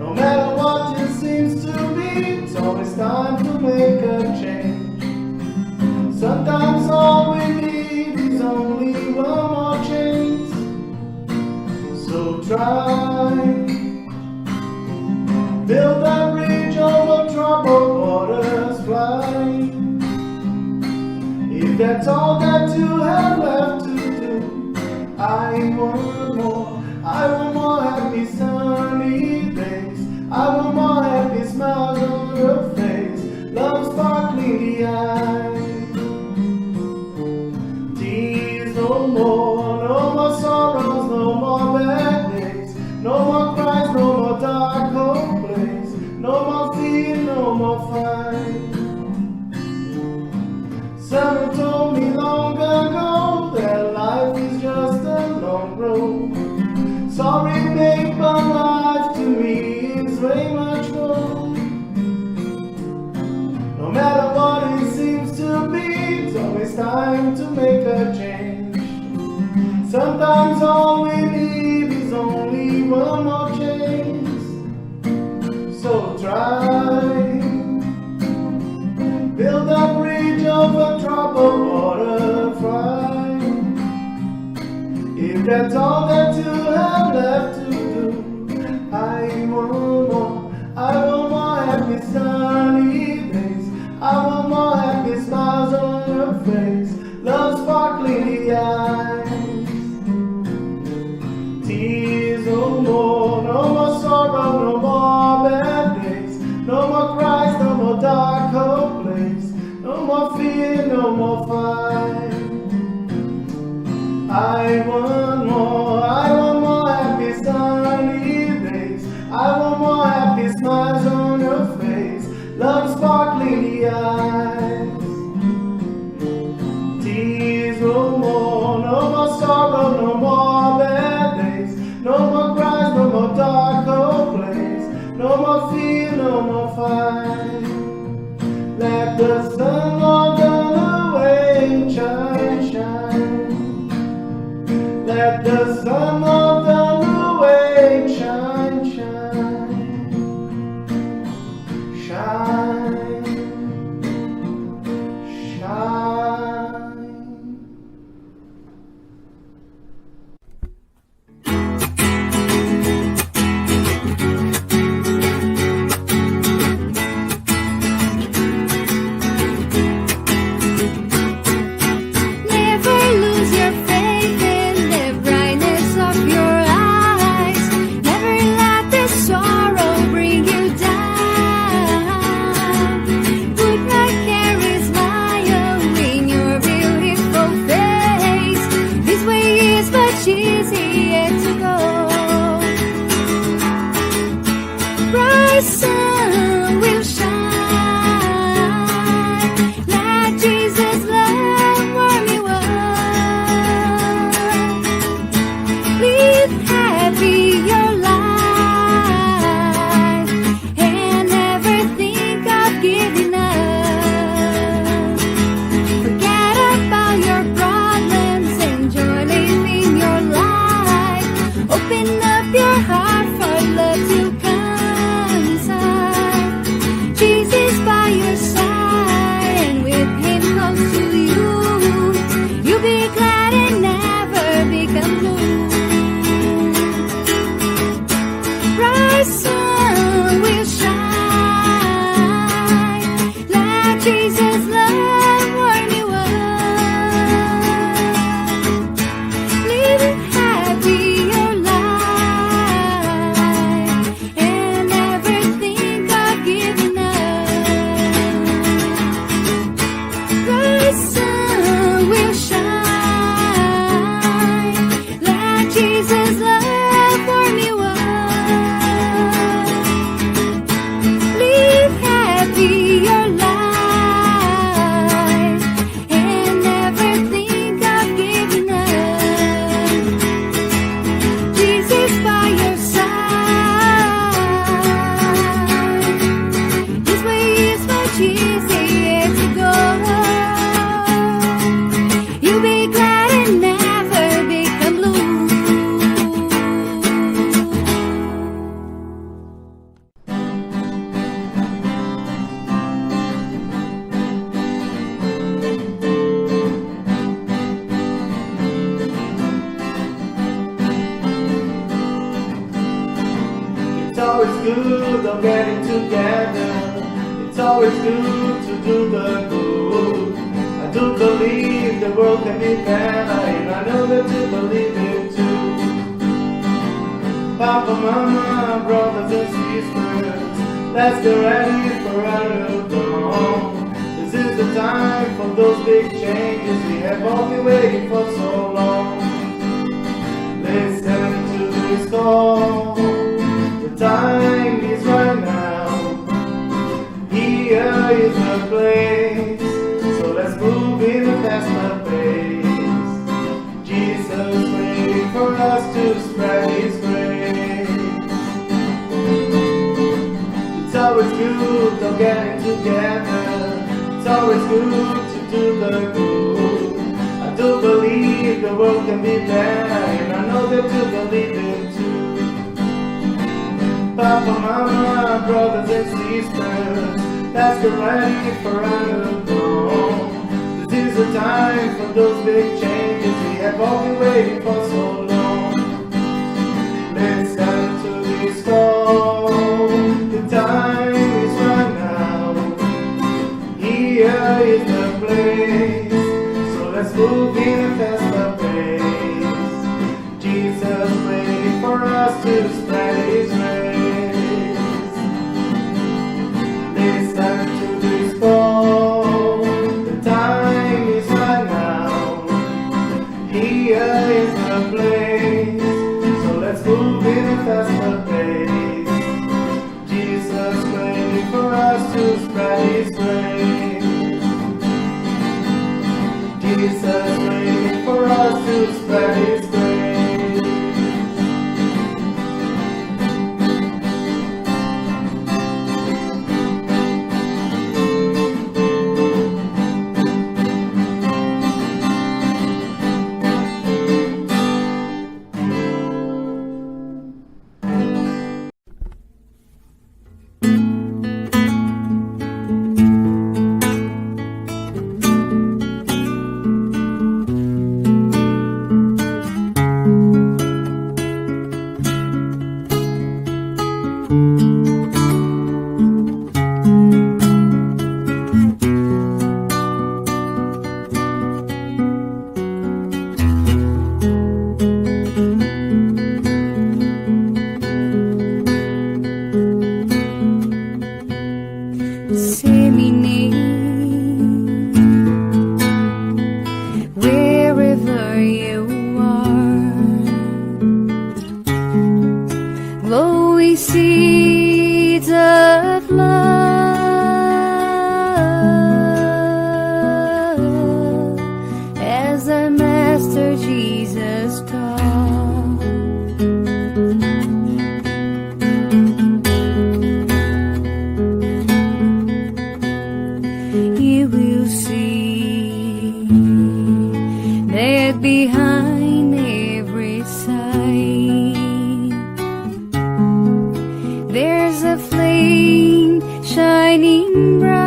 No matter what it seems to be, it's always time to make a change. Sometimes all we need is only one more chance. So try, build a bridge over troubled waters, fly. If that's all that you have left to do, I want more happy sunny days. I want more happy smiles on your face, love sparkling the eyes. Tears no more sorrows, no more bad days, no more cries, no more dark cold place, no more fear, no more fight. Someone told me long ago that life is just a long road. Sorry, babe, but life to me is way much more. No matter what it seems to be, it's always time to make a change. Sometimes all we need is only one more chance. So try, build a bridge over troubled water, fly. If that's all that you have left to do, I want more happy sunny days. I want more happy smiles on your face, love sparkling the eyes. Tears no more sorrow, no more bad days, no more cries, no more dark cold place, no more fear, no more fight. I want more happy sunny days. I want more happy smiles on your face, love sparkling the eyes. Tears no more sorrow, no more bad days, no more cries, no more dark cold place, no more fear, no more fight. Let the sun on the way shine, shine. Let the sun of the new age shine, shine, shine, shine. Never lose your faith in the brightness of your eyes. Never let the sorrow bring you down. Put my careless smile in your beautiful face. This way is much easier to go. Bright sun will shine. Let Jesus' love warm you up. Live happy your life and never think of giving up. Forget about your problems, enjoy living your life. Open up your heart for love to come inside. of getting together. It's always good to do the good. I do believe the world can be better, and I know that you believe it too. Papa, Mama, brothers and sisters, let's get ready for a new dawn. This is the time for those big changes we have all been waiting for so long. Listen to this call, the time is right now. Here is the place, so let's move in a faster pace. Jesus waiting for us to spread His grace. It's always good of getting together. It's always good to do the good. I do believe the world can be better, and I know that you believe it too. Papa, Mama, brothers and sisters, let's get ready for a new dawn. This is the time for those big changes we have all been waiting for so long. Listen to this call, the time is right now. Here is the place, so let's move in a faster pace. Jesus waiting for us to spread His grace. Listen to this call, the time is right now. Here is the place, so let's move in a faster pace. Jesus waiting for us to spread His grace. Jesus waiting for us to spread His grace. Wherever you are, glowing seeds of love, as our Master Jesus taught. You will see that behind every sight there's a flame shining bright,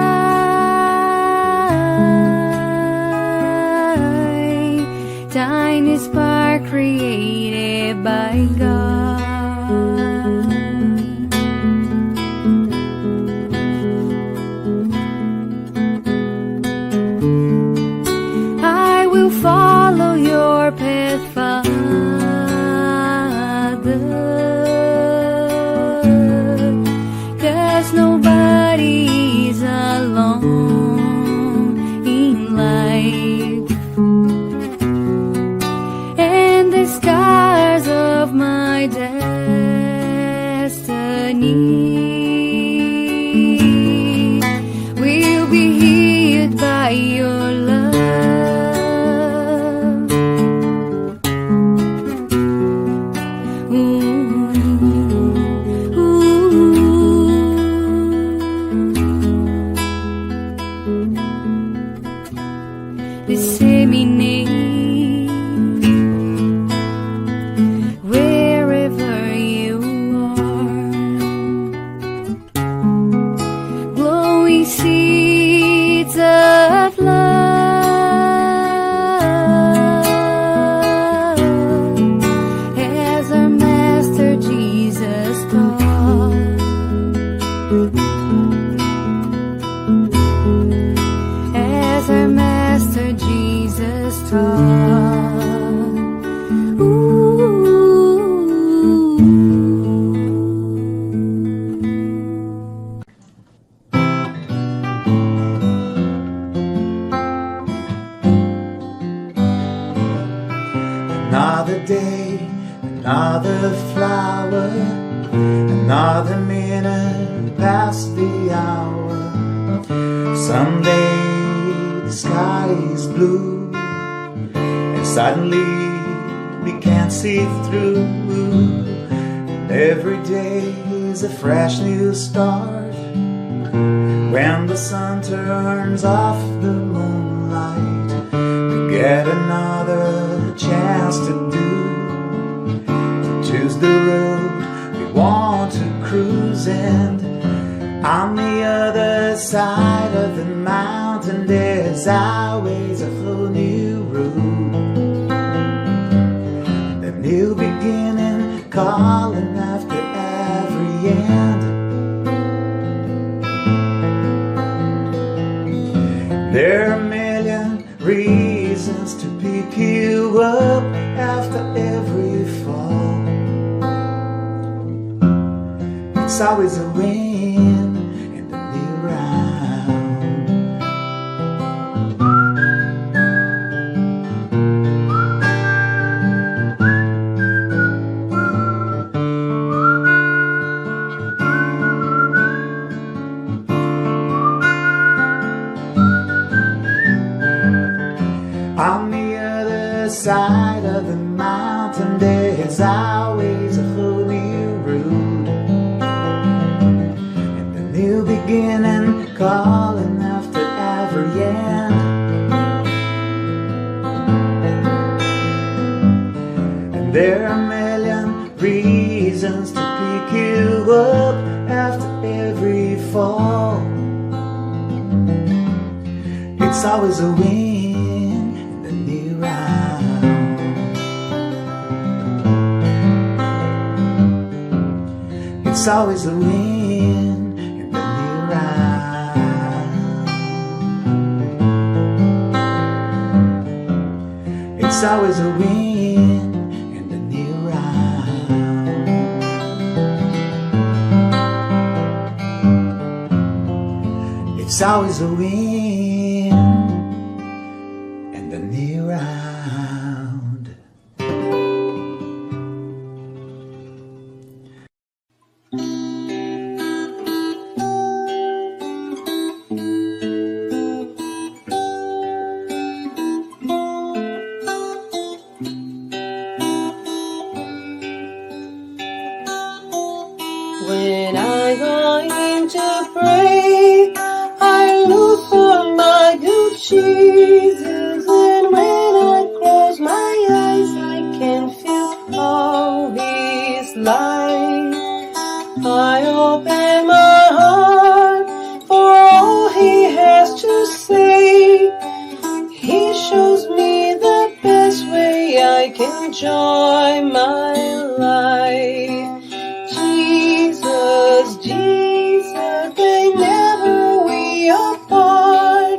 tiny spark created by God. I will follow your path, Father, 'cause nobody is alone in life, and the scars of my destiny will be healed by your love. Ooh, ooh. as our Master Jesus taught. Ooh. Another day, another flower, another minute past the hour. Someday the sky is blue, and suddenly we can't see through. And every day is a fresh new start. When the sun turns off the moonlight, we get another chance to choose the road we want to cruise. And on the other side of the mountain, there's always a whole new road, a new beginning calling after every end. There are a million reasons to pick you up after every fall. It's always a win in the new round. On the other side of the mountain, there's always a whole new road, and a new beginning calling after every end. And there are a million reasons to pick you up after every fall. It's always a win in the new round. It's always a win in the new round. It's always a win in the new round. It's always a win in the new round. When I go in to pray, I look for my good Jesus, and when I close my eyes, I can feel all His light. I open my heart for all He has to say. He shows me the best way I can enjoy my life. Jesus, Jesus, they never we apart.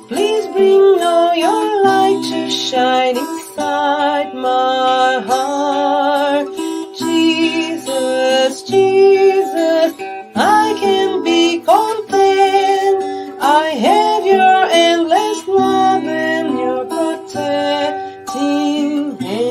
Please bring all your light to shine inside my heart. Jesus, Jesus, I can be content. I have your endless love and your protecting hand.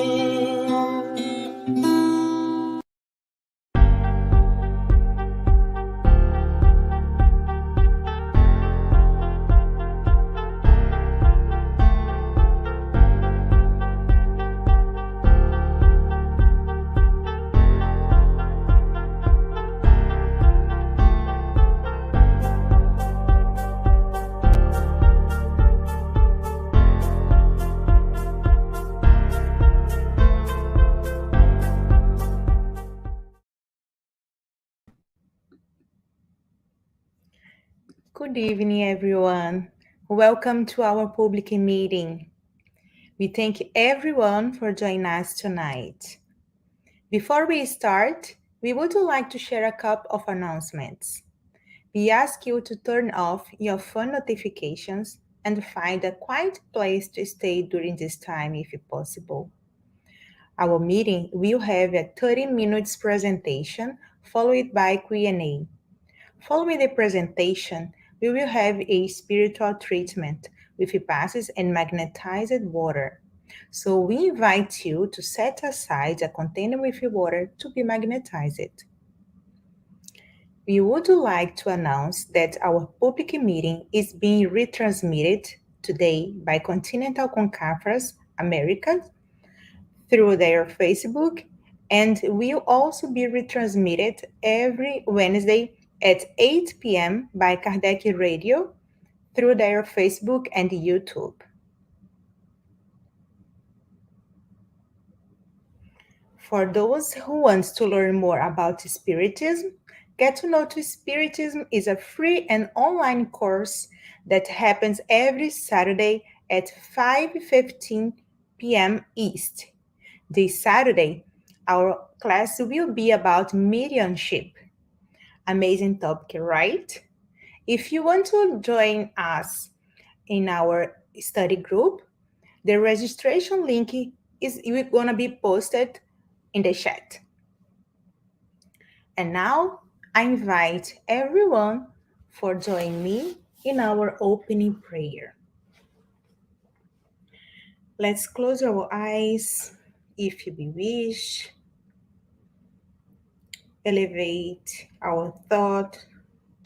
Good evening, everyone. Welcome to our public meeting. We thank everyone for joining us tonight. Before we start, we would like to share a couple of announcements. We ask you to turn off your phone notifications and find a quiet place to stay during this time if possible. Our meeting will have a 30 minutes presentation followed by Q&A. Following the presentation, we will have a spiritual treatment with passes and magnetized water. So we invite you to set aside a container with water to be magnetized. We would like to announce that our public meeting is being retransmitted today by Continental Conference America through their Facebook and will also be retransmitted every Wednesday at 8 p.m. by Kardec Radio through their Facebook and YouTube. For those who want to learn more about Spiritism, Get to Know to Spiritism is a free and online course that happens every Saturday at 5:15 p.m. East. This Saturday, our class will be about mediumship. Amazing topic, right? If you want to join us in our study group, the registration link is going to be posted in the chat. And now I invite everyone for joining me in our opening prayer. Let's close our eyes if you wish. Elevate our thought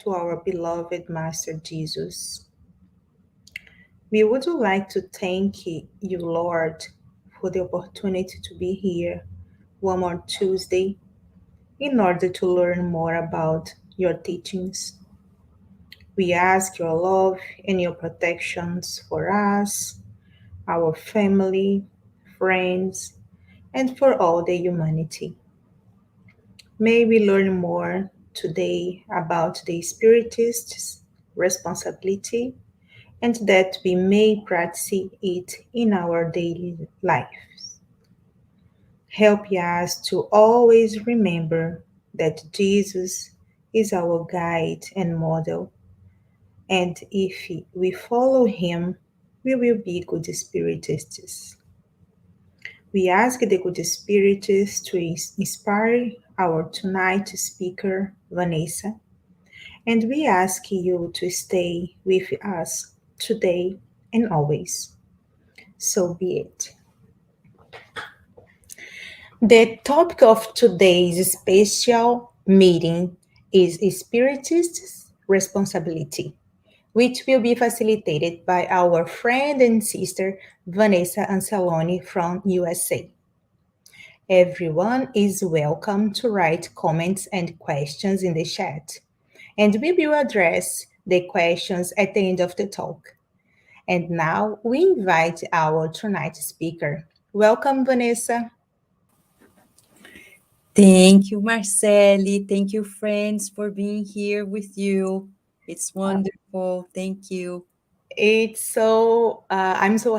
to our beloved Master Jesus. We would like to thank you, Lord, for the opportunity to be here one more Tuesday in order to learn more about your teachings. We ask your love and your protections for us, our family, friends, and for all the humanity. May we learn more today about the Spiritist's responsibility and that we may practice it in our daily lives. Help us to always remember that Jesus is our guide and model, and if we follow him, we will be good Spiritists. We ask the good Spiritists to inspire our tonight speaker, Vanessa, and we ask you to stay with us today and always. So be it. The topic of today's special meeting is Spiritist's responsibility, which will be facilitated by our friend and sister Vanessa Anseloni from USA. Everyone is welcome to write comments and questions in the chat, and we will address the questions at the end of the talk. And now we invite our tonight's speaker. Welcome, Vanessa. Thank you, Marceli. Thank you, friends, for being here with you. It's wonderful. Thank you. I'm so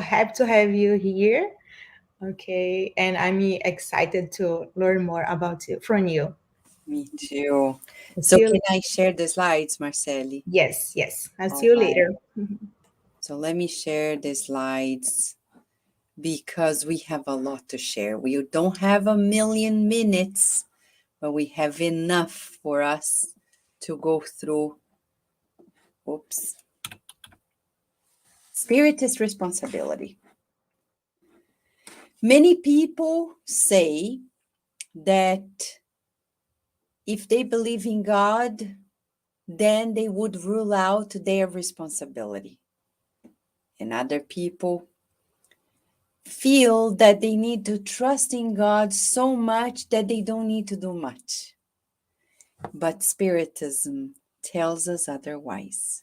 happy to have you here. Okay, and I'm excited to learn more about you from you. Me too. I'll So see you. can I share the slides, Marceli? Yes. I'll see All you right. later. So let me share the slides because we have a lot to share. We don't have a million minutes, but we have enough for us to go through. Oops. Spiritist responsibility. Many people say that if they believe in God, then they would rule out their responsibility. And other people feel that they need to trust in God so much that they don't need to do much. But Spiritism tells us otherwise.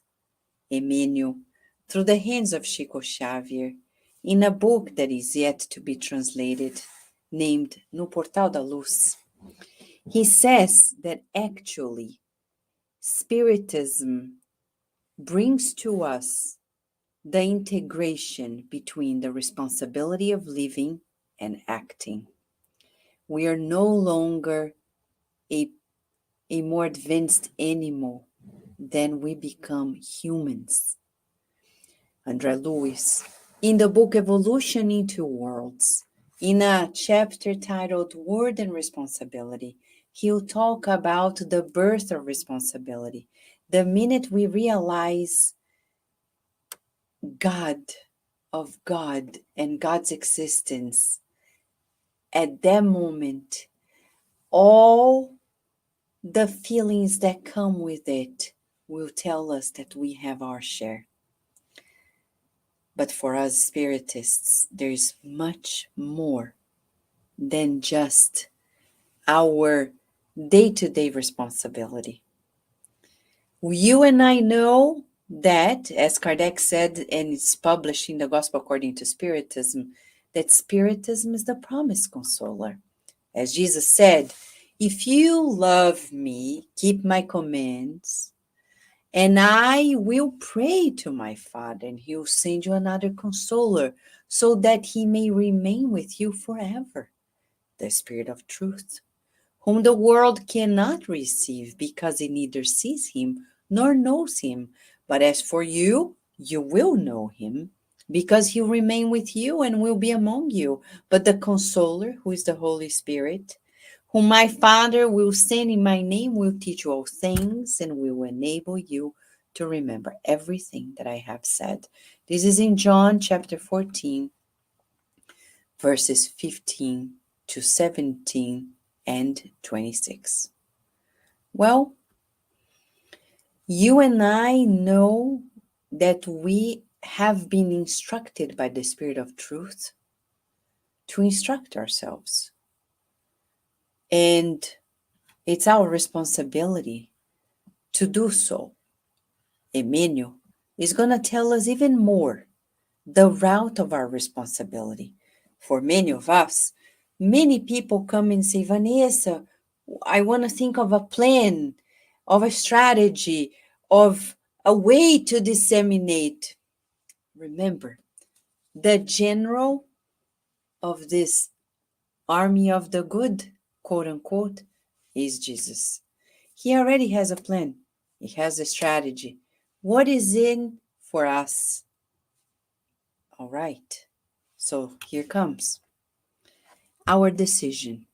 Emmanuel, through the hands of Chico Xavier, in a book that is yet to be translated, named No Portal da Luz, he says that actually Spiritism brings to us the integration between the responsibility of living and acting. We are no longer a more advanced animal. then we become humans. André Lewis, in the book Evolution in Two Worlds, in a chapter titled Word and Responsibility, he'll talk about the birth of responsibility. The minute we realize God, of God and God's existence, at that moment, all the feelings that come with it will tell us that we have our share. But for us Spiritists, there is much more than just our day-to-day responsibility. You and I know that, as Kardec said, and it's published in the Gospel According to Spiritism, that Spiritism is the promised consoler. As Jesus said, if you love me, keep my commands, and I will pray to my Father, and he'll send you another consoler, so that he may remain with you forever, the Spirit of truth, whom the world cannot receive, because it neither sees him nor knows him. But as for you, you will know him, because he'll remain with you and will be among you. But the consoler, who is the Holy Spirit, whom my Father will send in my name, will teach you all things and will enable you to remember everything that I have said. This is in John chapter 14, verses 15 to 17 and 26. Well, you and I know that we have been instructed by the Spirit of Truth to instruct ourselves. And it's our responsibility to do so. Emmanuel is going to tell us even more the route of our responsibility. For many of us, many people come and say, Vanessa, I want to think of a plan, of a strategy, of a way to disseminate. Remember, the general of this army of the good, quote unquote, is Jesus. He already has a plan. He has a strategy. What is in for us? All right. So here comes our decision,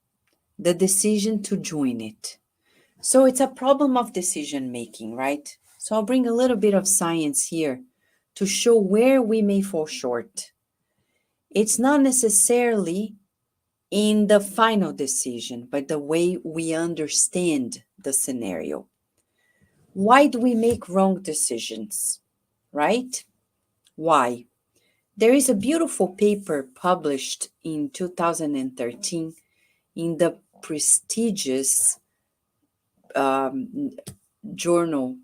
the decision to join it. So it's a problem of decision making, right? So I'll bring a little bit of science here to show where we may fall short. It's not necessarily in the final decision, but the way we understand the scenario. Why do we make wrong decisions, right? Why? There is a beautiful paper published in 2013 in the prestigious journal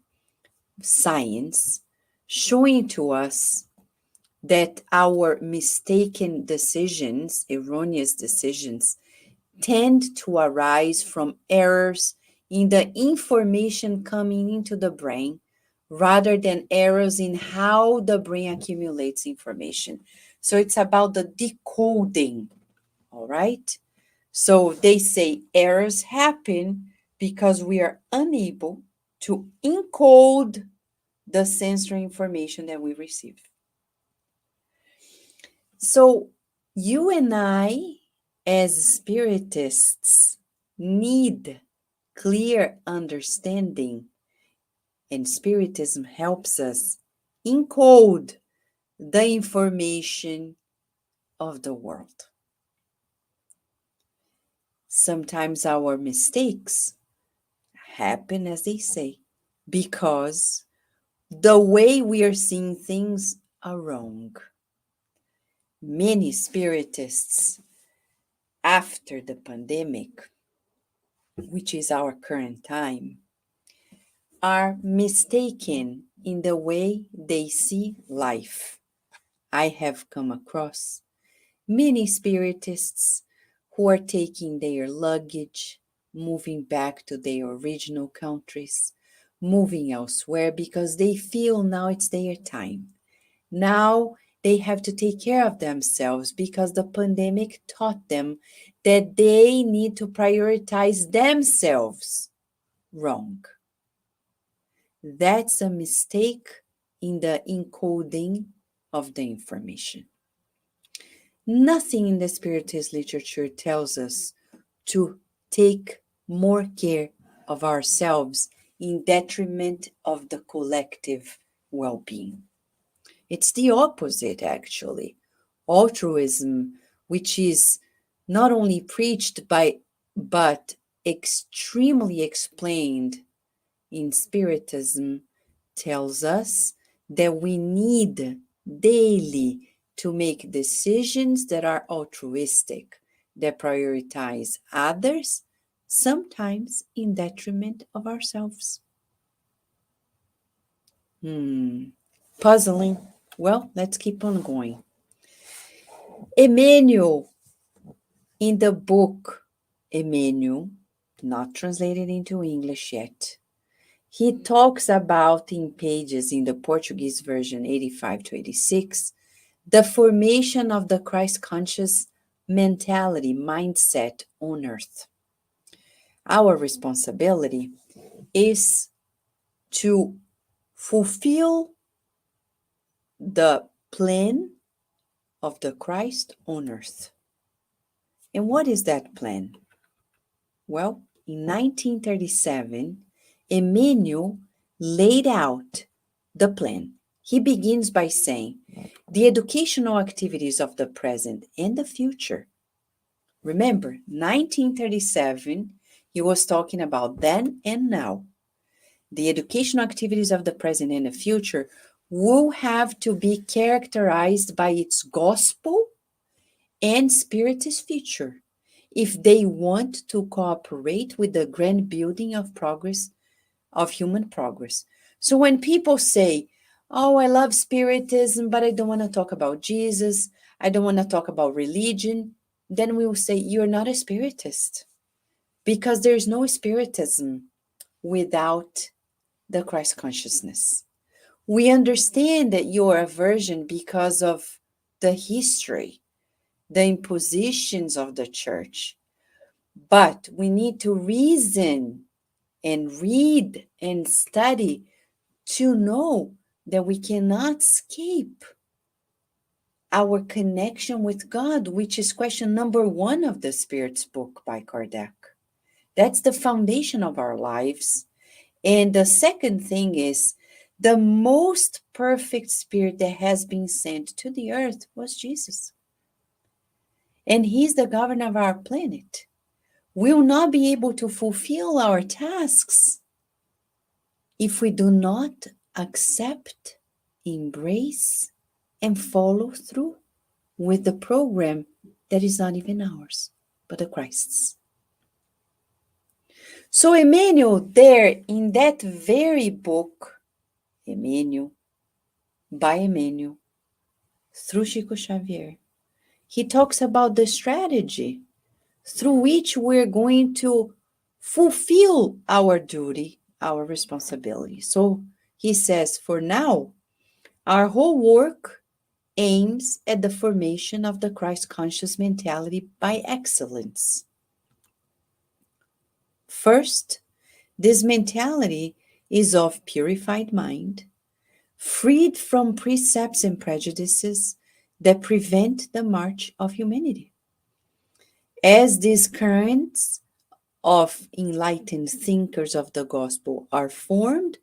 Science, showing to us that our mistaken decisions, erroneous decisions, tend to arise from errors in the information coming into the brain rather than errors in how the brain accumulates information. So it's about the decoding, all right? So they say errors happen because we are unable to encode the sensory information that we receive. So you and I, as Spiritists, need clear understanding, and Spiritism helps us encode the information of the world. Sometimes our mistakes happen, as they say, because the way we are seeing things are wrong. Many Spiritists, after the pandemic, which is our current time, are mistaken in the way they see life. I have come across many Spiritists who are taking their luggage, moving back to their original countries, moving elsewhere because they feel now it's their time. Now they have to take care of themselves because the pandemic taught them that they need to prioritize themselves. Wrong. That's a mistake in the encoding of the information. Nothing in the Spiritist literature tells us to take more care of ourselves in detriment of the collective well-being. It's the opposite, actually. Altruism, which is not only preached by, but extremely explained in Spiritism, tells us that we need daily to make decisions that are altruistic, that prioritize others, sometimes in detriment of ourselves. Puzzling. Well, let's keep on going. Emmanuel, in the book Emmanuel, not translated into English yet, he talks about in pages in the Portuguese version 85 to 86, the formation of the Christ conscious mentality, mindset on earth. Our responsibility is to fulfill the plan of the Christ on earth. And what is that plan? Well, in 1937, Emmanuel laid out the plan. He begins by saying, the educational activities of the present and the future. Remember, 1937, he was talking about then and now. The educational activities of the present and the future will have to be characterized by its gospel and Spiritist feature if they want to cooperate with the grand building of progress, of human progress. So when people say, oh, I love Spiritism, but I don't want to talk about Jesus, I don't want to talk about religion, then we will say, you're not a Spiritist, because there's no Spiritism without the Christ consciousness. We understand that your aversion because of the history, the impositions of the church, but we need to reason and read and study to know that we cannot escape our connection with God, which is question number 1 of the Spirit's book by Kardec. That's the foundation of our lives. And the second thing is, the most perfect Spirit that has been sent to the earth was Jesus. And he's the governor of our planet. We will not be able to fulfill our tasks if we do not accept, embrace, and follow through with the program that is not even ours, but the Christ's. So Emmanuel, there in that very book, Emmanuel, by Emmanuel, through Chico Xavier, he talks about the strategy through which we're going to fulfill our duty, our responsibility. So he says, for now, our whole work aims at the formation of the Christ conscious mentality by excellence. First, this mentality is of purified mind, freed from precepts and prejudices that prevent the march of humanity. As these currents of enlightened thinkers of the gospel are formed,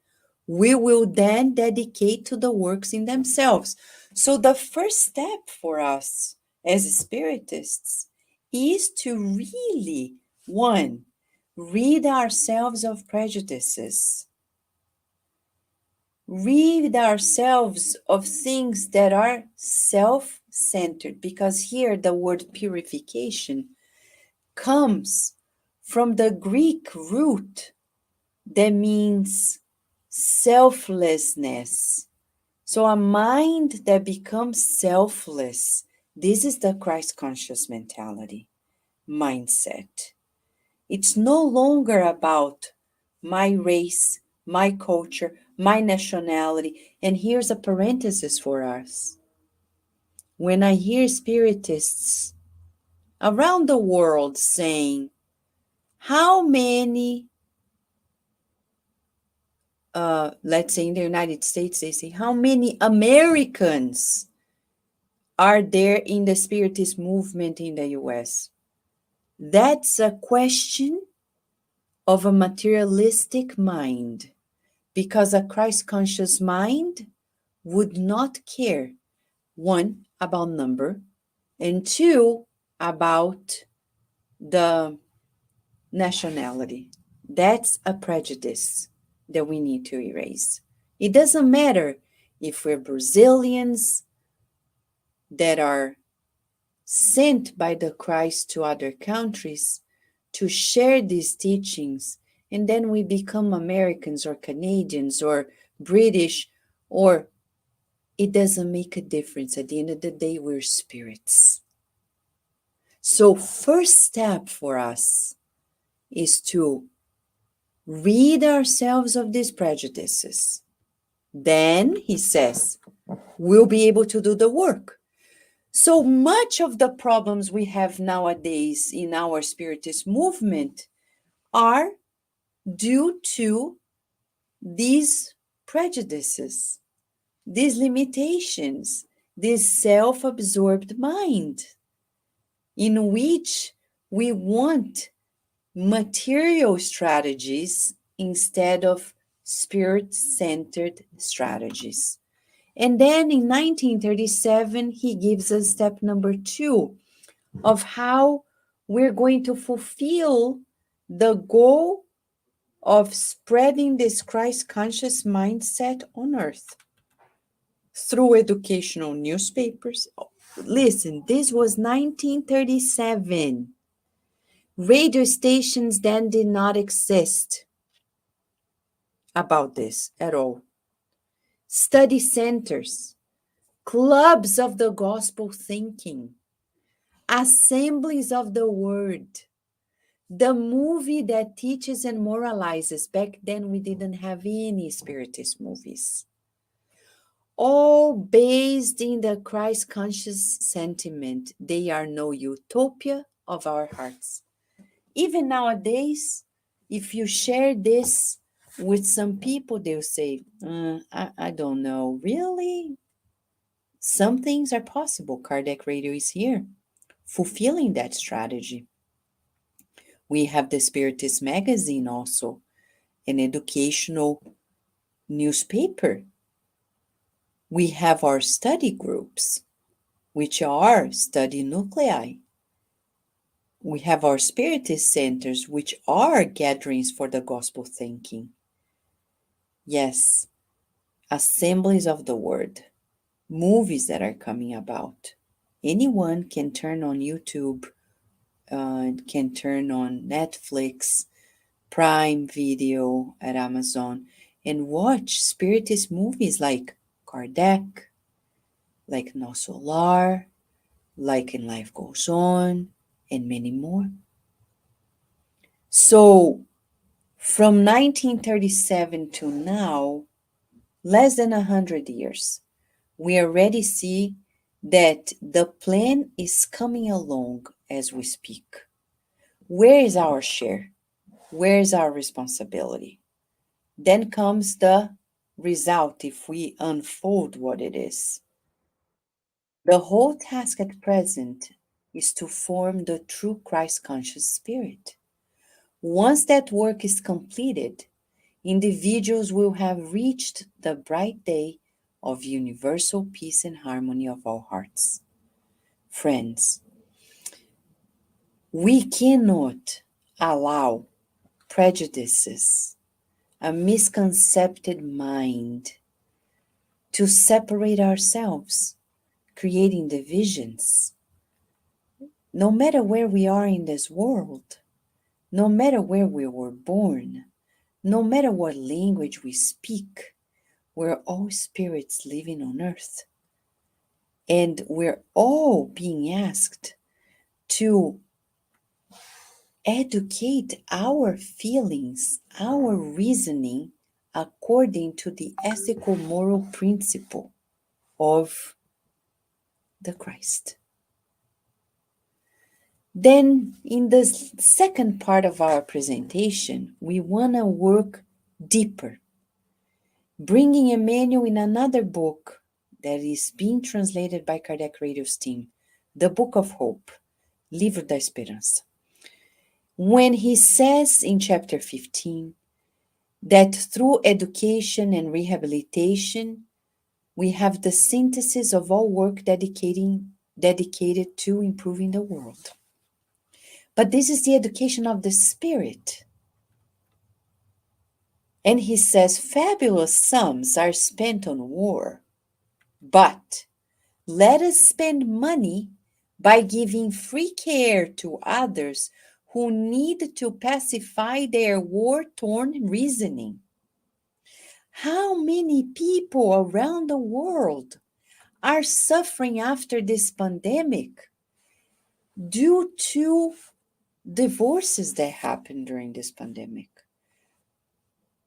we will then dedicate to the works in themselves. So the first step for us as Spiritists is to really, 1, rid ourselves of prejudices. Rid ourselves of things that are self-centered, because here the word purification comes from the Greek root that means selflessness. So a mind that becomes selfless, this is the Christ conscious mentality, mindset. It's no longer about my race, my culture, my nationality. And here's a parenthesis for us. When I hear Spiritists around the world saying, how many let's say in the United States, they say, how many Americans are there in the Spiritist movement in the US? That's a question of a materialistic mind, because a Christ conscious mind would not care, one, about number, and two, about the nationality. That's a prejudice that we need to erase. It doesn't matter if we're Brazilians that are sent by the Christ to other countries to share these teachings, and then we become Americans or Canadians or British, or it doesn't make a difference. At the end of the day, we're spirits. So first step for us is to rid ourselves of these prejudices. Then, he says, we'll be able to do the work. So much of the problems we have nowadays in our Spiritist movement are due to these prejudices, these limitations, this self-absorbed mind in which we want material strategies instead of spirit-centered strategies. And then in 1937, he gives us step number 2 of how we're going to fulfill the goal of spreading this Christ conscious mindset on earth through educational newspapers. Listen, this was 1937. Radio stations then did not exist about this at all. Study centers, clubs of the gospel thinking, assemblies of the word, the movie that teaches and moralizes. Back then, we didn't have any Spiritist movies. All based in the Christ conscious sentiment. They are no utopia of our hearts. Even nowadays, if you share this with some people, they'll say, I don't know, really? Some things are possible. Kardec Radio is here, fulfilling that strategy. We have the Spiritist magazine also, an educational newspaper. We have our study groups, which are study nuclei. We have our Spiritist centers, which are gatherings for the gospel thinking. Yes, assemblies of the word, movies that are coming about. Anyone can turn on YouTube, can turn on Netflix, Prime Video at Amazon, and watch Spiritist movies like Kardec, like Nosso Lar, like In Life Goes On, and many more. So, from 1937 to now, less than 100 years, we already see that the plan is coming along as we speak. Where is our share? Where is our responsibility? Then comes the result if we unfold what it is. The whole task at present is to form the true Christ conscious spirit. Once that work is completed, individuals will have reached the bright day of universal peace and harmony of all hearts. Friends, we cannot allow prejudices, a misconcepted mind, to separate ourselves, creating divisions. No matter where we are in this world, no matter where we were born, no matter what language we speak, we're all spirits living on earth. And we're all being asked to educate our feelings, our reasoning, according to the ethical moral principle of the Christ. Then, in the second part of our presentation, we want to work deeper bringing Emmanuel in another book that is being translated by Kardec Radio's team, the Book of Hope, Livro da Esperança. When he says in chapter 15 that through education and rehabilitation, we have the synthesis of all work dedicated to improving the world. But this is the education of the spirit. And he says fabulous sums are spent on war, but let us spend money by giving free care to others who need to pacify their war-torn reasoning. How many people around the world are suffering after this pandemic due to divorces that happened during this pandemic,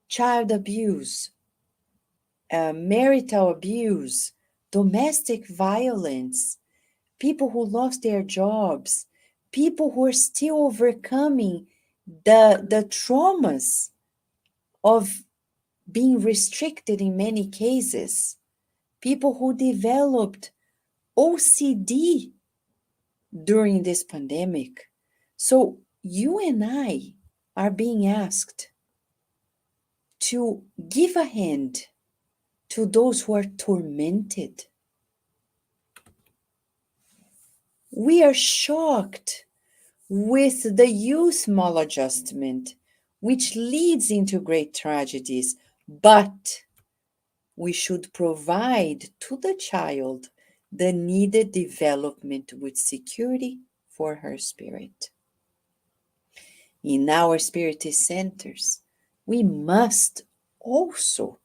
child abuse, marital abuse, domestic violence, people who lost their jobs, people who are still overcoming the traumas of being restricted in many cases, people who developed OCD during this pandemic. So you and I are being asked to give a hand to those who are tormented. We are shocked with the youth maladjustment, which leads into great tragedies, but we should provide to the child the needed development with security for her spirit. In our Spiritist centers, we must also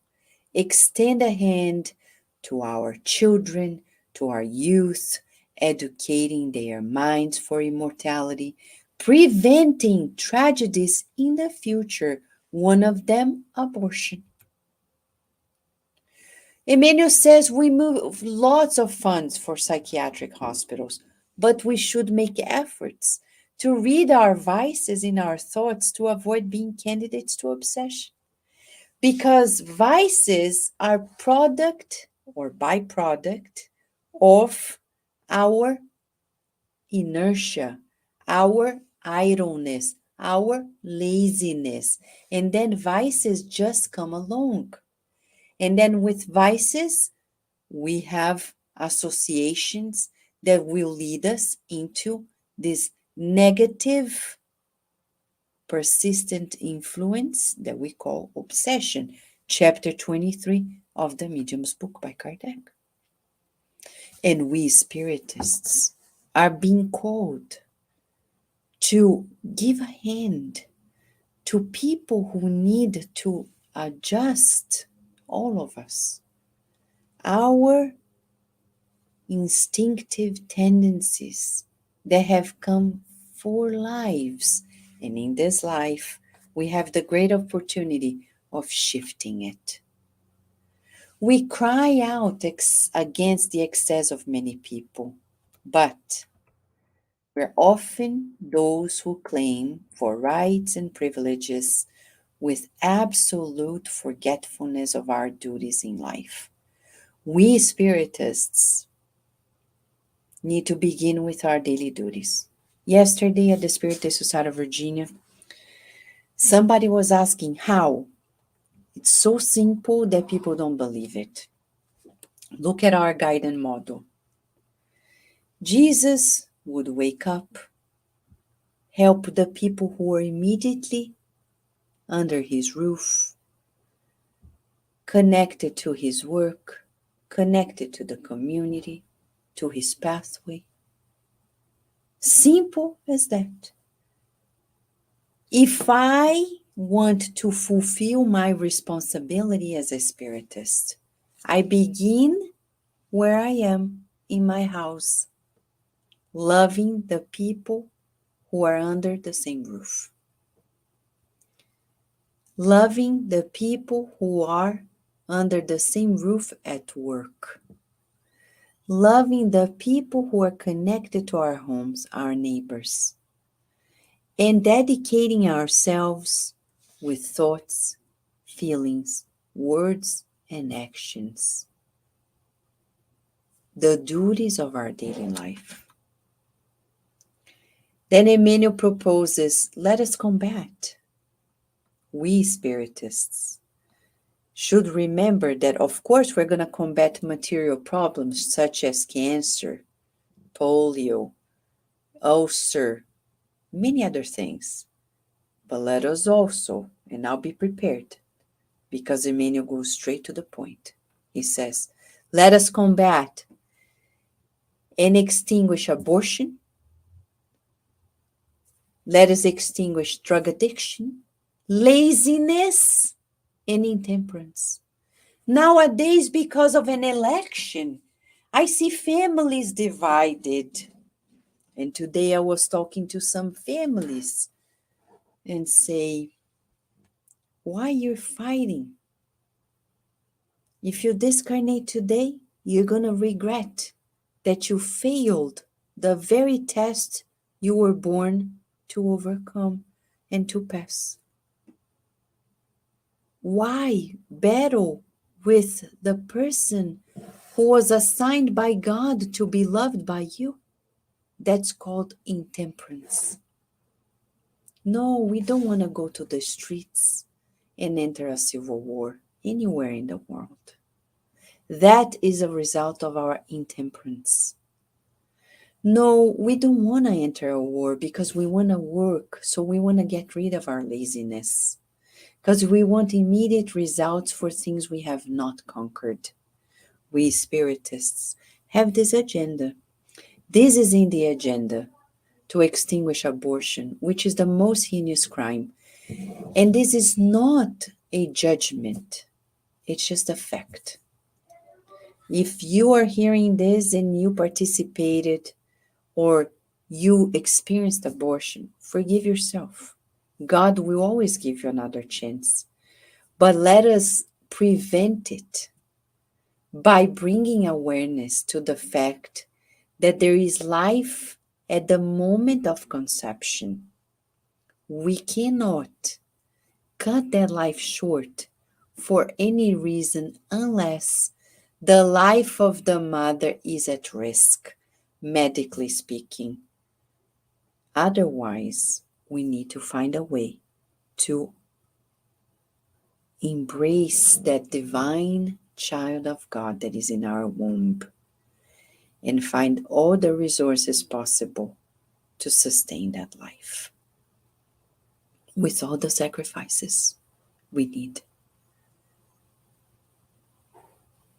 extend a hand to our children, to our youth, educating their minds for immortality, preventing tragedies in the future, one of them abortion. Emmanuel says we move lots of funds for psychiatric hospitals, but we should make efforts to rid our vices in our thoughts to avoid being candidates to obsession. Because vices are product or byproduct of our inertia, our idleness, our laziness. And then vices just come along. And then with vices, we have associations that will lead us into this negative, persistent influence that we call obsession. Chapter 23 of the Medium's book by Kardec. And we Spiritists are being called to give a hand to people who need to adjust, all of us, our instinctive tendencies that have come for lives. And in this life, we have the great opportunity of shifting it. We cry out against the excess of many people, but we're often those who claim for rights and privileges with absolute forgetfulness of our duties in life. We Spiritists need to begin with our daily duties. Yesterday at the Spiritist Society of Virginia, somebody was asking how. It's so simple that people don't believe it. Look at our guidance model. Jesus would wake up, help the people who were immediately under his roof, connected to his work, connected to the community, to his pathway. Simple as that. If I want to fulfill my responsibility as a Spiritist, I begin where I am in my house, loving the people who are under the same roof. Loving the people who are under the same roof at work. Loving the people who are connected to our homes, our neighbors. And dedicating ourselves with thoughts, feelings, words, and actions, the duties of our daily life. Then Emmanuel proposes, let us combat. We Spiritists should remember that, of course, we're going to combat material problems such as cancer, polio, ulcer, many other things. But let us also, and I'll be prepared, because Emmanuel goes straight to the point. He says, let us combat and extinguish abortion. Let us extinguish drug addiction, laziness, and intemperance. Nowadays, because of an election, I see families divided. And today I was talking to some families and say, why you're fighting? If you discarnate today, you're going to regret that you failed the very test you were born to overcome and to pass. Why battle with the person who was assigned by God to be loved by you? That's called intemperance. No, we don't want to go to the streets and enter a civil war anywhere in the world. That is a result of our intemperance. No, we don't want to enter a war because we want to work, so we want to get rid of our laziness, because we want immediate results for things we have not conquered. We Spiritists have this agenda. This is in the agenda to extinguish abortion, which is the most heinous crime. And this is not a judgment. It's just a fact. If you are hearing this and you participated or you experienced abortion, forgive yourself. God will always give you another chance. But let us prevent it by bringing awareness to the fact that there is life at the moment of conception. We cannot cut that life short for any reason unless the life of the mother is at risk, medically speaking. Otherwise, we need to find a way to embrace that divine child of God that is in our womb and find all the resources possible to sustain that life with all the sacrifices we need.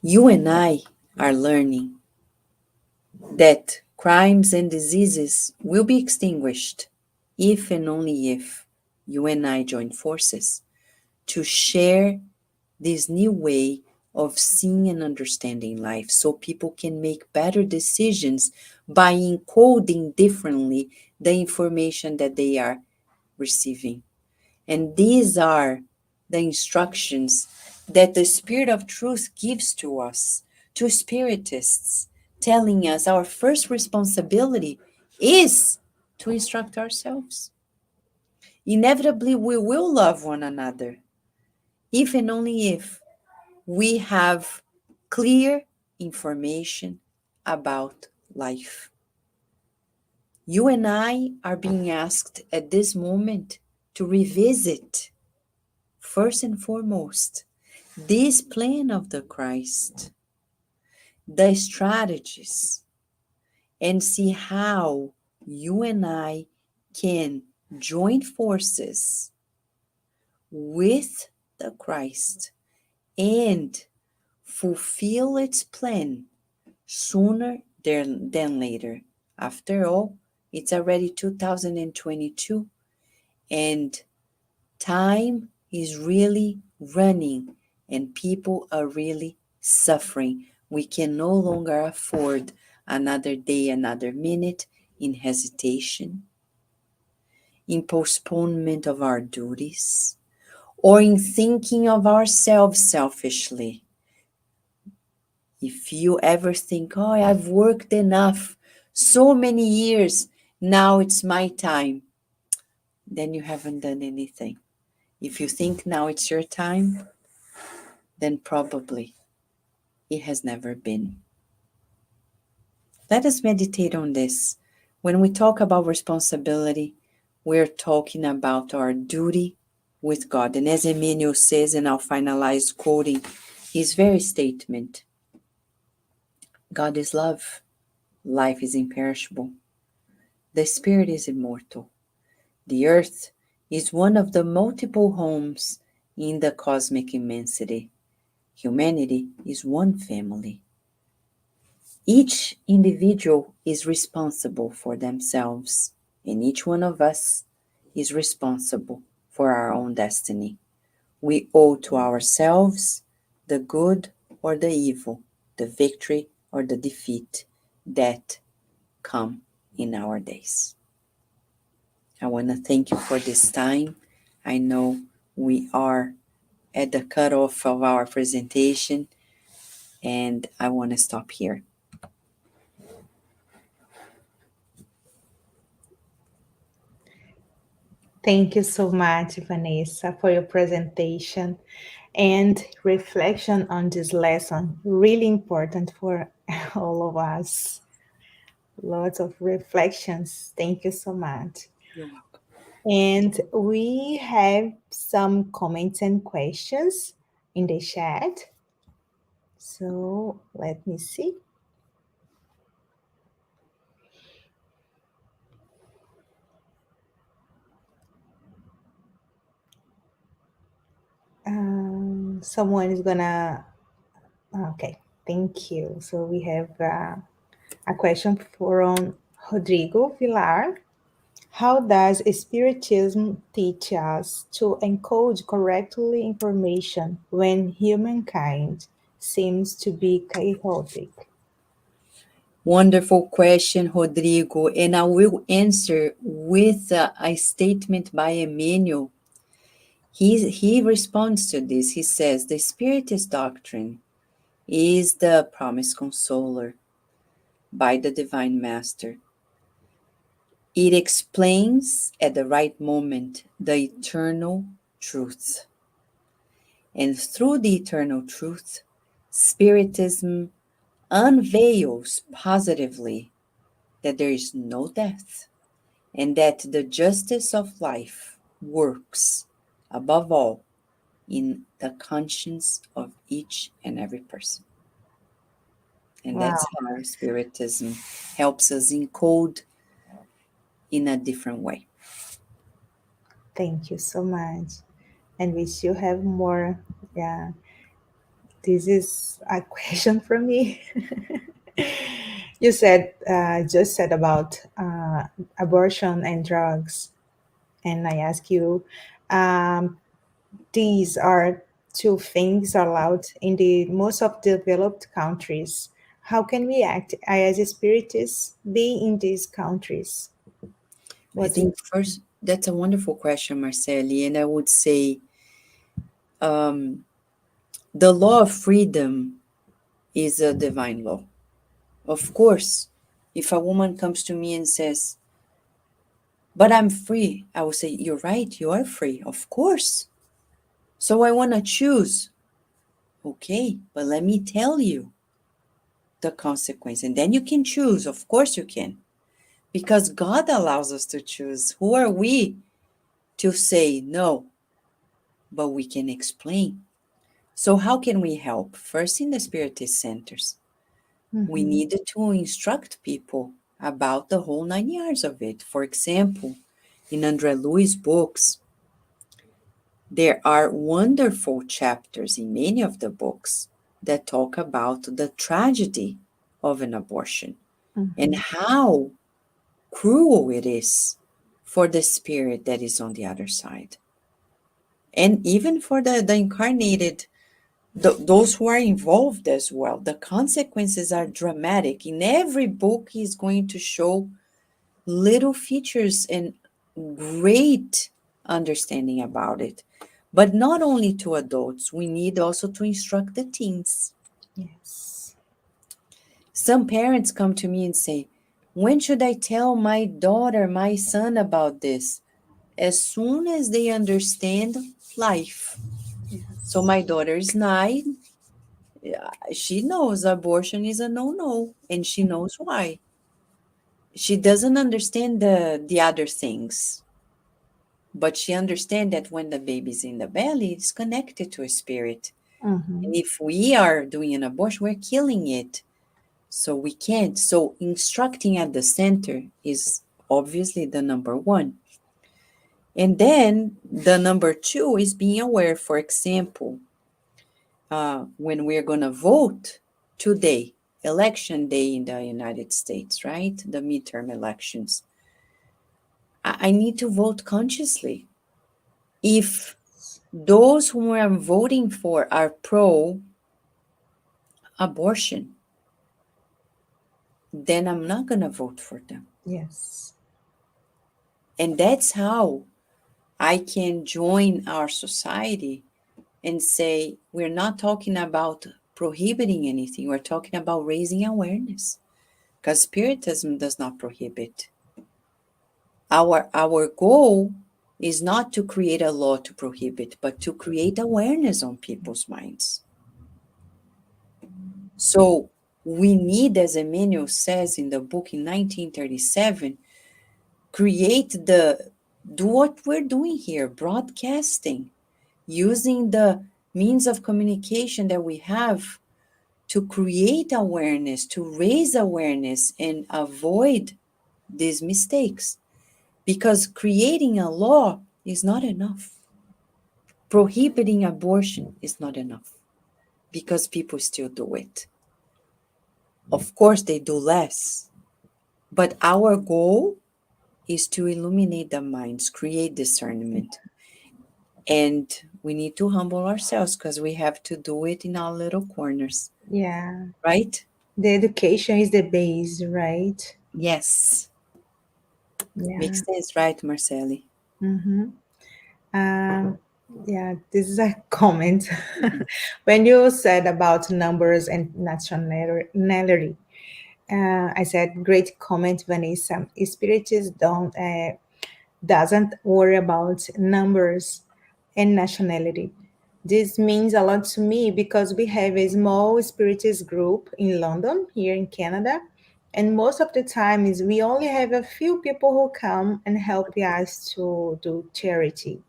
You and I are learning that crimes and diseases will be extinguished if and only if you and I join forces to share this new way of seeing and understanding life so people can make better decisions by encoding differently the information that they are receiving. And these are the instructions that the Spirit of Truth gives to us, to Spiritists, telling us our first responsibility is to instruct ourselves. Inevitably, we will love one another if and only if we have clear information about life. You and I are being asked at this moment to revisit, first and foremost, this plan of the Christ, the strategies, and see how you and I can join forces with the Christ and fulfill its plan sooner than later. After all, it's already 2022 and time is really running and people are really suffering. We can no longer afford another day, another minute in hesitation, in postponement of our duties, or in thinking of ourselves selfishly. If you ever think, oh, I've worked enough, so many years, now it's my time, then you haven't done anything. If you think now it's your time, then probably it has never been. Let us meditate on this. When we talk about responsibility, we're talking about our duty with God. And as Emmanuel says, and I'll finalize quoting his very statement, God is love, life is imperishable, the spirit is immortal, the earth is one of the multiple homes in the cosmic immensity. Humanity is one family. Each individual is responsible for themselves, and each one of us is responsible for our own destiny. We owe to ourselves the good or the evil, the victory or the defeat that come in our days. I want to thank you for this time. I know we are at the cutoff of our presentation, and I want to stop here. Thank you so much, Vanessa, for your presentation and reflection on this lesson. Really important for all of us. Lots of reflections. Thank you so much. You're welcome. And we have some comments and questions in the chat. So let me see. Someone is gonna. Okay, thank you. So we have a question from Rodrigo Villar. How does Spiritism teach us to encode correctly information when humankind seems to be chaotic? Wonderful question, Rodrigo. And I will answer with a statement by Emmanuel. He responds to this. He says, the Spiritist doctrine is the promised consoler by the Divine Master. It explains at the right moment the eternal truth. And through the eternal truth, Spiritism unveils positively that there is no death and that the justice of life works, above all, in the conscience of each and every person. And Wow. that's how Spiritism helps us encode in a different way. Thank you so much. And we still have more. Yeah, this is a question for me. You just said about abortion and drugs, and I ask you, um, these are two things allowed in the most of developed countries. How can we act as spiritists be in these countries? I What? think first, that's a wonderful question, Marceli. And I would say the law of freedom is a divine law. Of course, if a woman comes to me and says, but I'm free, I will say, you're right, you are free, of course. So I want to choose. Okay, but let me tell you the consequence. And then you can choose. Of course you can. Because God allows us to choose. Who are we to say no? But we can explain. So how can we help? First, in the Spiritist centers, we Mhm. needed to instruct people about the whole 9 years of it. For example, in André Louis' books, there are wonderful chapters in many of the books that talk about the tragedy of an abortion and how cruel it is for the spirit that is on the other side. And even for the incarnated, those who are involved as well. The consequences are dramatic. In every book, he's going to show little features and great understanding about it. But not only to adults, we need also to instruct the teens. Yes. Some parents come to me and say, when should I tell my daughter, my son about this? As soon as they understand life. Yes. So my daughter is 9. She knows abortion is a no-no, and she knows why. She doesn't understand the other things, but she understands that when the baby's in the belly, it's connected to a spirit. Mm-hmm. And if we are doing an abortion, we're killing it. So we can't. So instructing at the center is obviously the number one. And then the number two is being aware. For example, when we're going to vote today, election day in the United States, right? The midterm elections. I need to vote consciously. If those whom I'm voting for are pro abortion, then I'm not going to vote for them. Yes. And that's how I can join our society and say, we're not talking about prohibiting anything, we're talking about raising awareness. Because Spiritism does not prohibit. Our goal is not to create a law to prohibit, but to create awareness on people's minds. So we need, as Emmanuel says in the book in 1937, do what we're doing here, broadcasting, using the means of communication that we have to create awareness, to raise awareness and avoid these mistakes. Because creating a law is not enough. Prohibiting abortion is not enough because people still do it. Of course, they do less, but our goal is to illuminate the minds, create discernment. And we need to humble ourselves because we have to do it in our little corners, Yeah. right? The education is the base, right? Yes. Yeah. Makes sense, right, Marceli? Mm-hmm. Um, yeah, this is a comment. When you said about numbers and nationality, I said, great comment, Vanessa. Spiritists doesn't worry about numbers and nationality. This means a lot to me because we have a small spiritist group in London, here in Canada, and most of the time is we only have a few people who come and help us to do charity.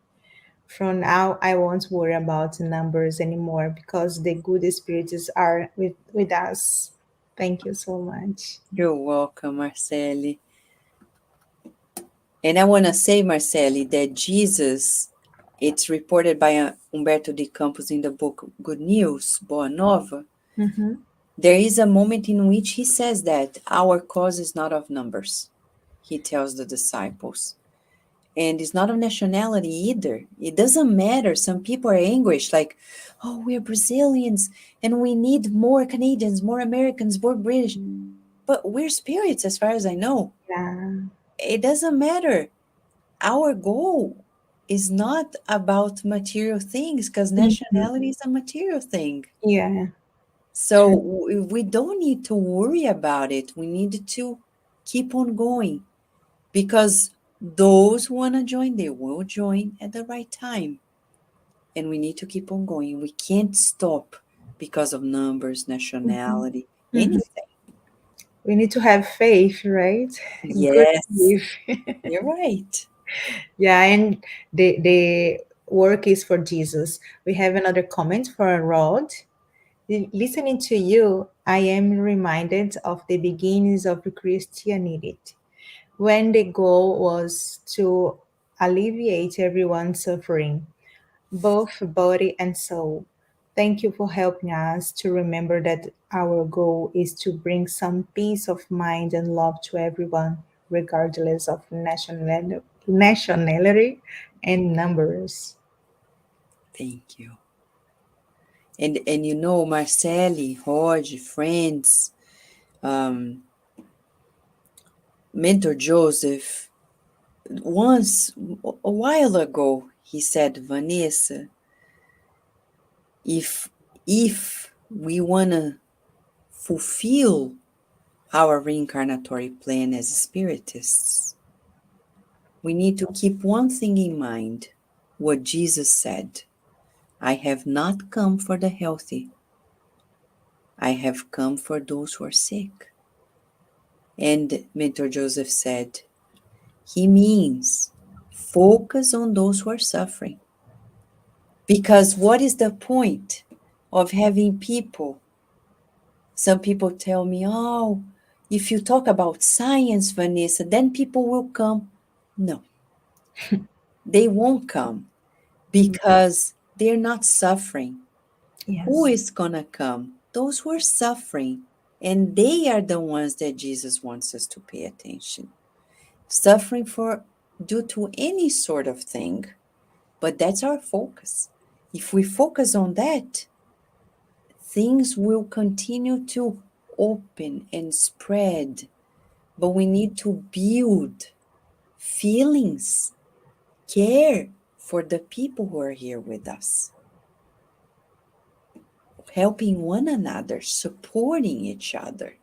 From now, I won't worry about numbers anymore because the good spirits are with us. Thank you so much. You're welcome, Marceli. And I want to say, Marceli, that Jesus, it's reported by Umberto de Campos in the book Good News, Boa Nova. Mm-hmm. There is a moment in which he says that our cause is not of numbers, he tells the disciples. And it's not of nationality either. It doesn't matter. Some people are anguished, like, oh, we're Brazilians and we need more Canadians, more Americans, more British. But we're spirits, as far as I know. Yeah. It doesn't matter. Our goal is not about material things because Mhm. nationality is a material thing. Yeah. So we don't need to worry about it. We need to keep on going because those who want to join, they will join at the right time. And we need to keep on going. We can't stop because of numbers, nationality, Mhm. anything. We need to have faith, right? Good Yes, faith. you're right. Yeah, and the work is for Jesus. We have another comment for Rod. Listening to you, I am reminded of the beginnings of Christianity, when the goal was to alleviate everyone's suffering, both body and soul. Thank you for helping us to remember that our goal is to bring some peace of mind and love to everyone, regardless of nationality and numbers. Thank you. And you know, Marceli, Rod, friends, um, Mentor Joseph, once a while ago, he said, Vanessa, if we want to fulfill our reincarnatory plan as spiritists, we need to keep one thing in mind, what Jesus said. I have not come for the healthy. I have come for those who are sick. And Mentor Joseph said, he means focus on those who are suffering. Because what is the point of having people? Some people tell me, oh, if you talk about science, Vanessa, then people will come. No, they won't come because they're not suffering. Who Yes. is going to come? Those who are suffering. And they are the ones that Jesus wants us to pay attention. Suffering for due to any sort of thing. But that's our focus. If we focus on that, things will continue to open and spread. But we need to build feelings, care for the people who are here with us, helping one another, supporting each other.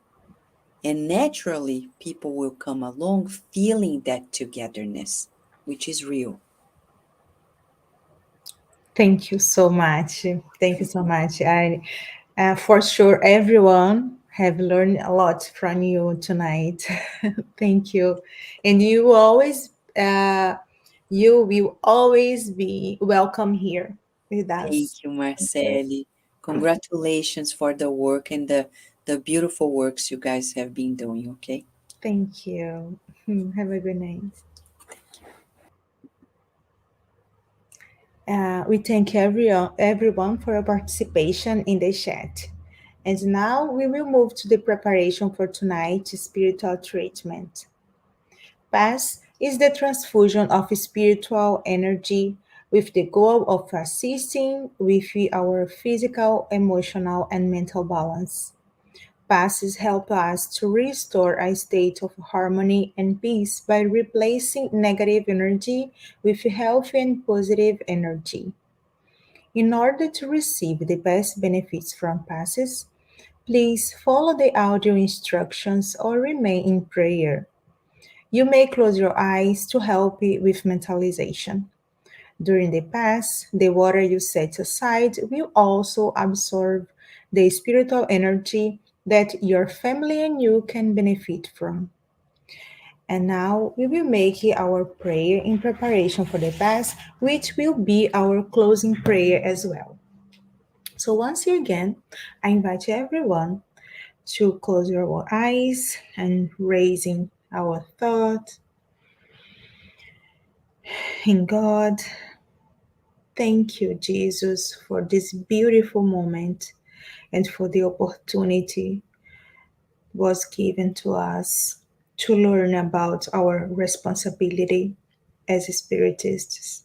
And naturally, people will come along feeling that togetherness, which is real. Thank you so much. Thank you so much. I, for sure, everyone have learned a lot from you tonight. Thank you, and you will always be welcome here with us. Thank you, Marceli. Congratulations for the work and the beautiful works you guys have been doing, okay? Thank you. Have a good night. We thank everyone for your participation in the chat. And now we will move to the preparation for tonight's spiritual treatment. Pass is the transfusion of spiritual energy with the goal of assisting with our physical, emotional, and mental balance. Passes help us to restore a state of harmony and peace by replacing negative energy with healthy and positive energy. In order to receive the best benefits from passes, please follow the audio instructions or remain in prayer. You may close your eyes to help with mentalization. During the pass, the water you set aside will also absorb the spiritual energy that your family and you can benefit from. And now we will make our prayer in preparation for the pass, which will be our closing prayer as well. So, once again, I invite everyone to close your eyes and raising our thought in God. Thank you, Jesus, for this beautiful moment and for the opportunity was given to us to learn about our responsibility as spiritists.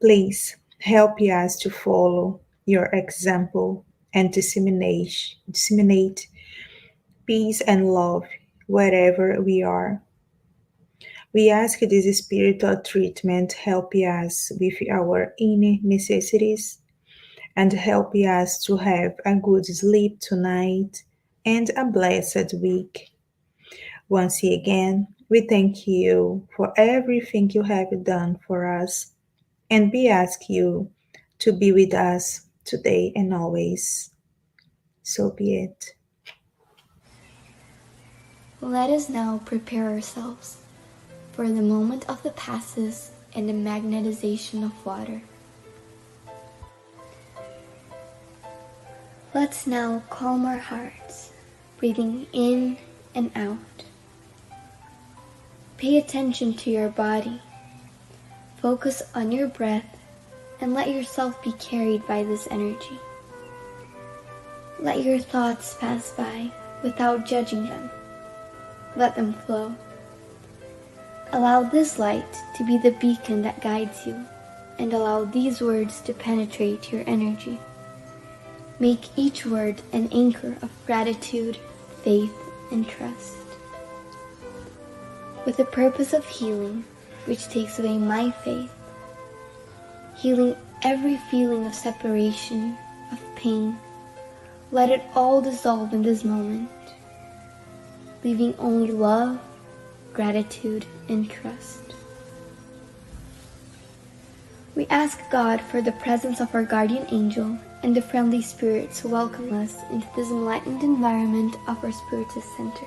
Please help us to follow your example and disseminate peace and love wherever we are. We ask this spiritual treatment help us with our inner necessities and help us to have a good sleep tonight and a blessed week. Once again, we thank you for everything you have done for us, and we ask you to be with us today and always. So be it. Let us now prepare ourselves for the moment of the passes and the magnetization of water. Let's now calm our hearts, breathing in and out. Pay attention to your body. Focus on your breath and let yourself be carried by this energy. Let your thoughts pass by without judging them. Let them flow. Allow this light to be the beacon that guides you, and allow these words to penetrate your energy. Make each word an anchor of gratitude, faith, and trust. With the purpose of healing, which takes away my faith, healing every feeling of separation, of pain, let it all dissolve in this moment, leaving only love, gratitude, and trust. We ask God for the presence of our guardian angel and the friendly spirits who welcome us into this enlightened environment of our Spiritist Center.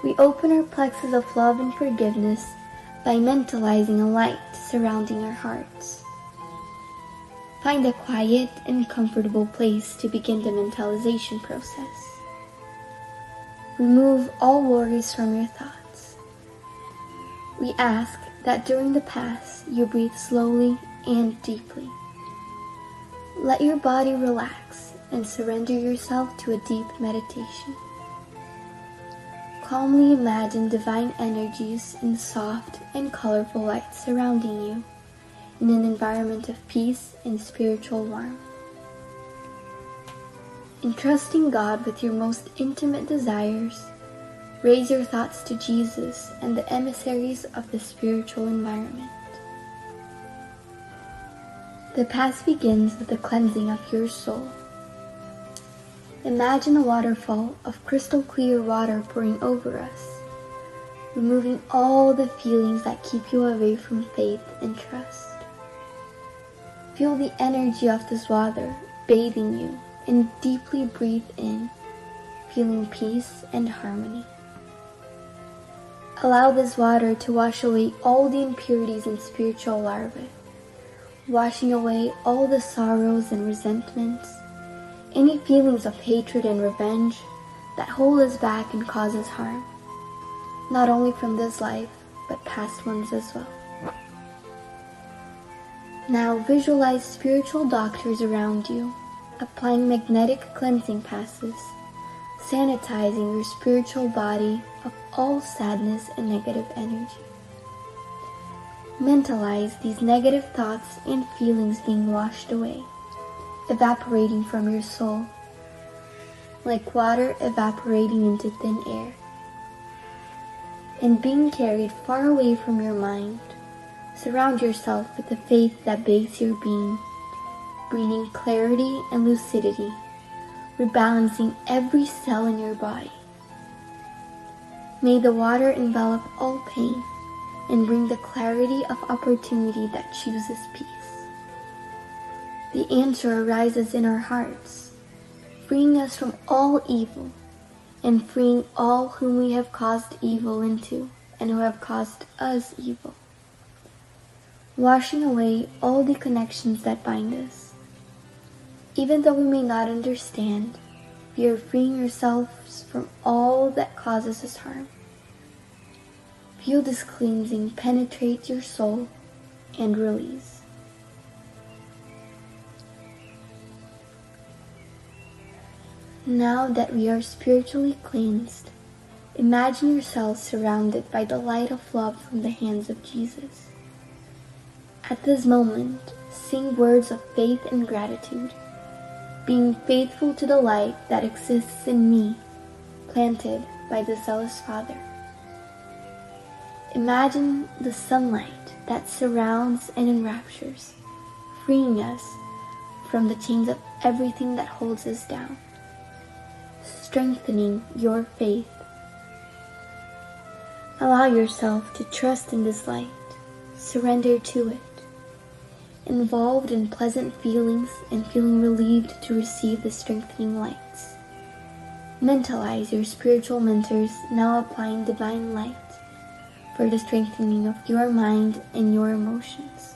We open our plexus of love and forgiveness by mentalizing a light surrounding our hearts. Find a quiet and comfortable place to begin the mentalization process. Remove all worries from your thoughts. We ask that during the pass you breathe slowly and deeply. Let your body relax and surrender yourself to a deep meditation. Calmly imagine divine energies in soft and colorful light surrounding you in an environment of peace and spiritual warmth. Entrusting God with your most intimate desires, raise your thoughts to Jesus and the emissaries of the spiritual environment. The Pass begins with the cleansing of your soul. Imagine a waterfall of crystal clear water pouring over us, removing all the feelings that keep you away from faith and trust. Feel the energy of this water bathing you and deeply breathe in, feeling peace and harmony. Allow this water to wash away all the impurities and spiritual larvae, washing away all the sorrows and resentments, any feelings of hatred and revenge that hold us back and cause us harm, not only from this life, but past ones as well. Now visualize spiritual doctors around you, applying magnetic cleansing passes, sanitizing your spiritual body of all sadness and negative energy. Mentalize these negative thoughts and feelings being washed away, evaporating from your soul, like water evaporating into thin air, and being carried far away from your mind. Surround yourself with the faith that bathes your being, bringing clarity and lucidity, rebalancing every cell in your body. May the water envelop all pain and bring the clarity of opportunity that chooses peace. The answer arises in our hearts, freeing us from all evil and freeing all whom we have caused evil into and who have caused us evil, washing away all the connections that bind us. Even though we may not understand, we are freeing ourselves from all that causes us harm. Feel this cleansing penetrate your soul and release. Now that we are spiritually cleansed, imagine yourself surrounded by the light of love from the hands of Jesus. At this moment, sing words of faith and gratitude, being faithful to the light that exists in me, planted by the zealous Father. Imagine the sunlight that surrounds and enraptures, freeing us from the chains of everything that holds us down, strengthening your faith. Allow yourself to trust in this light, surrender to it, involved in pleasant feelings and feeling relieved to receive the strengthening lights. Mentalize your spiritual mentors now applying divine light for the strengthening of your mind and your emotions,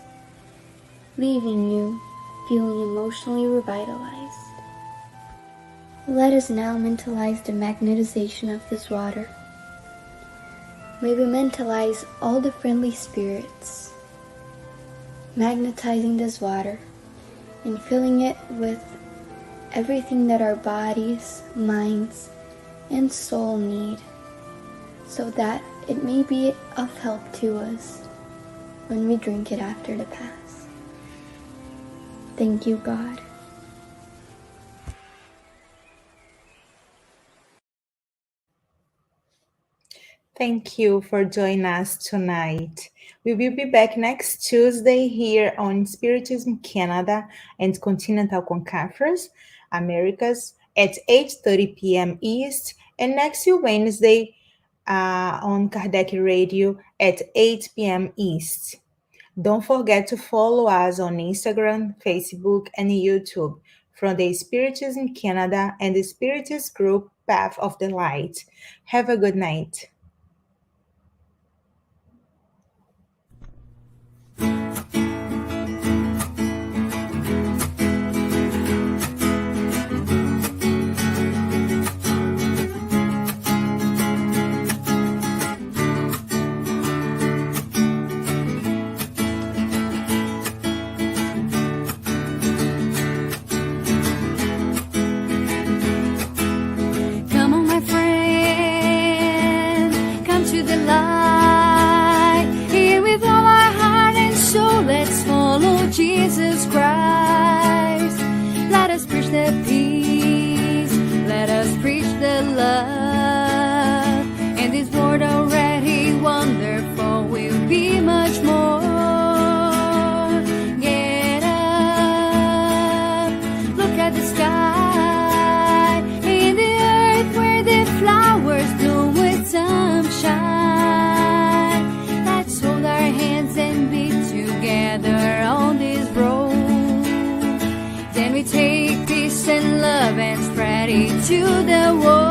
leaving you feeling emotionally revitalized. Let us now mentalize the magnetization of this water. May we mentalize all the friendly spirits, magnetizing this water and filling it with everything that our bodies, minds, and soul need, so that it may be of help to us when we drink it after the Pass. Thank you, God. Thank you for joining us tonight. We will be back next Tuesday here on Spiritism Canada and Continental Conference, Americas, at 8:30 p.m. East, and next Wednesday on Kardec Radio at 8 p.m. East. Don't forget to follow us on Instagram, Facebook, and YouTube from the Spiritism Canada and the Spiritist group Path of the Light. Have a good night. Come on, my friend, come to the light. Here with all our heart and soul, let's follow Jesus Christ. Let us preach the peace, let us preach the love. And this world already wonderful will be much more. Get up, look at the sky, in the earth where the flowers bloom with sunshine. Let's hold our hands and be together on this road. Then we take peace and love and spread it to the world.